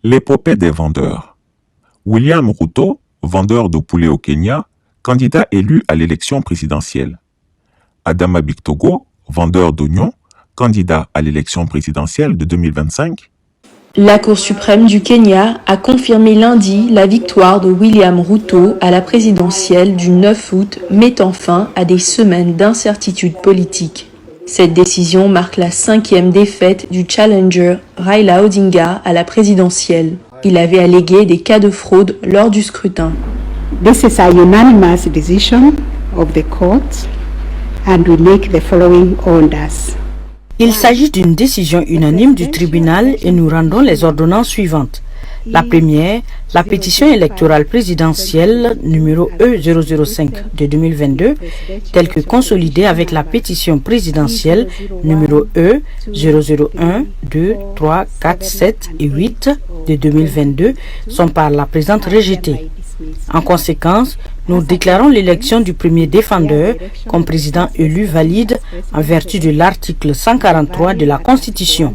L'épopée des vendeurs. William Ruto, vendeur de poulet au Kenya, candidat élu à l'élection présidentielle. Adama Bictogo, vendeur d'oignons, candidat à l'élection présidentielle de 2025. La Cour suprême du Kenya a confirmé lundi la victoire de William Ruto à la présidentielle du 9 août, mettant fin à des semaines d'incertitude politique. Cette décision marque la 5e défaite du challenger Raila Odinga à la présidentielle. Il avait allégué des cas de fraude lors du scrutin. This is a unanimous decision of the court and we make the following orders. Il s'agit d'une décision unanime du tribunal et nous rendons les ordonnances suivantes. La première, la pétition électorale présidentielle numéro E005 de 2022, telle que consolidée avec la pétition présidentielle numéro E001, 2, 3, 4, 7 et 8 de 2022 sont par la présente rejetées. En conséquence, nous déclarons l'élection du premier défendeur comme président élu valide en vertu de l'article 143 de la Constitution.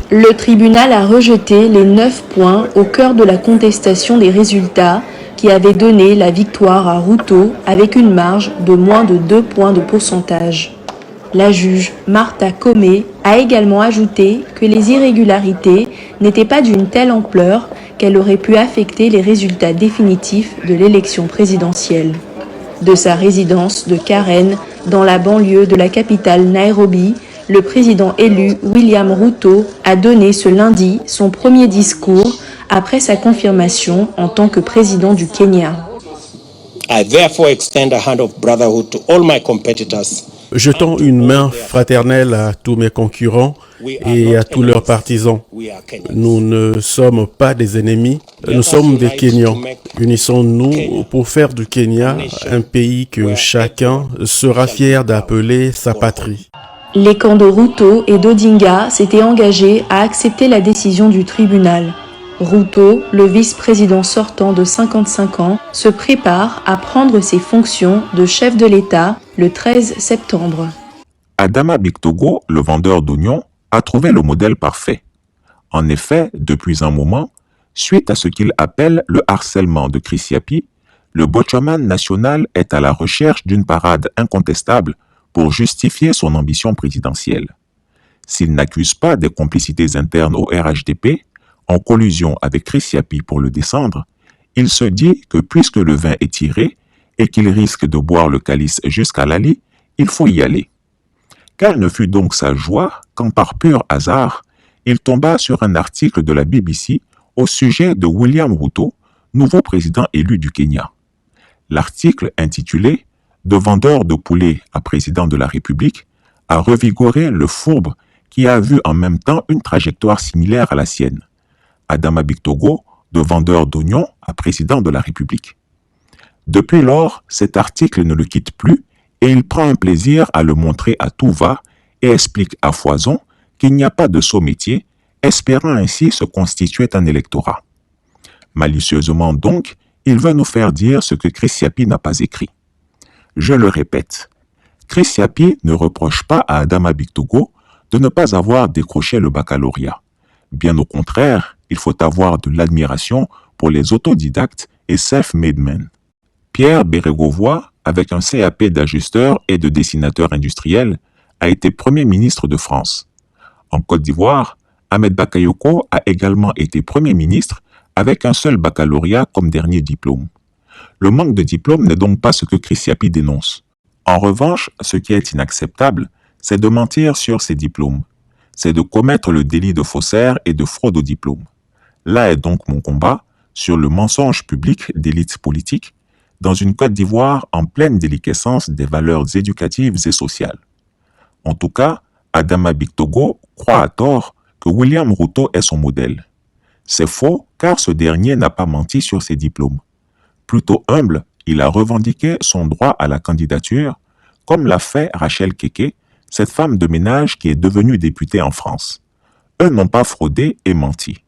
Le tribunal a rejeté les 9 points au cœur de la contestation des résultats qui avaient donné la victoire à Ruto avec une marge de moins de 2 points de pourcentage. La juge Martha Koome a également ajouté que les irrégularités n'étaient pas d'une telle ampleur qu'elle aurait pu affecter les résultats définitifs de l'élection présidentielle. De sa résidence de Karen, dans la banlieue de la capitale Nairobi, le président élu William Ruto a donné ce lundi son premier discours après sa confirmation en tant que président du Kenya. I therefore extend a hand of brotherhood to all my competitors. Je tends une main fraternelle à tous mes concurrents et à tous leurs partisans. Nous ne sommes pas des ennemis, nous sommes des Kenyans. Unissons-nous pour faire du Kenya un pays que chacun sera fier d'appeler sa patrie. Les camps de Ruto et d'Odinga s'étaient engagés à accepter la décision du tribunal. Ruto, le vice-président sortant de 55 ans, se prépare à prendre ses fonctions de chef de l'État le 13 septembre. Adama Bictogo, le vendeur d'oignons, a trouvé le modèle parfait. En effet, depuis un moment, suite à ce qu'il appelle le harcèlement de Chris Yapi, le Botchaman national est à la recherche d'une parade incontestable pour justifier son ambition présidentielle. S'il n'accuse pas des complicités internes au RHDP, en collusion avec Chris Yapi pour le descendre, il se dit que puisque le vin est tiré et qu'il risque de boire le calice jusqu'à l'ali, il faut y aller. Quelle ne fut donc sa joie quand par pur hasard, il tomba sur un article de la BBC au sujet de William Ruto, nouveau président élu du Kenya. L'article intitulé « De vendeur de poulet à président de la République » a revigoré le fourbe qui a vu en même temps une trajectoire similaire à la sienne. Adama Bictogo, de vendeur d'oignons à président de la République. Depuis lors, cet article ne le quitte plus et il prend un plaisir à le montrer à tout va et explique à foison qu'il n'y a pas de sot métier, espérant ainsi se constituer un électorat. Malicieusement donc, il veut nous faire dire ce que Chris Yapi n'a pas écrit. Je le répète, Chris Yapi ne reproche pas à Adama Bictogo de ne pas avoir décroché le baccalauréat. Bien au contraire, il faut avoir de l'admiration pour les autodidactes et self-made men. Pierre Bérégovoy, avec un CAP d'ajusteur et de dessinateur industriel, a été Premier ministre de France. En Côte d'Ivoire, Ahmed Bakayoko a également été Premier ministre avec un seul baccalauréat comme dernier diplôme. Le manque de diplôme n'est donc pas ce que Chris Yapi dénonce. En revanche, ce qui est inacceptable, c'est de mentir sur ses diplômes. C'est de commettre le délit de faussaire et de fraude au diplôme. Là est donc mon combat sur le mensonge public d'élites politiques dans une Côte d'Ivoire en pleine déliquescence des valeurs éducatives et sociales. En tout cas, Adama Bictogo croit à tort que William Ruto est son modèle. C'est faux car ce dernier n'a pas menti sur ses diplômes. Plutôt humble, il a revendiqué son droit à la candidature, comme l'a fait Rachel Keke, cette femme de ménage qui est devenue députée en France. Eux n'ont pas fraudé et menti.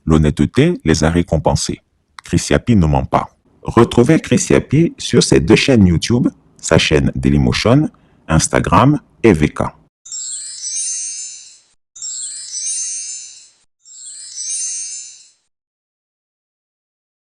L'honnêteté les a récompensés. Chris Yapi ne ment pas. Retrouvez Chris Yapi sur ses 2 chaînes YouTube, sa chaîne Dailymotion, Instagram et VK.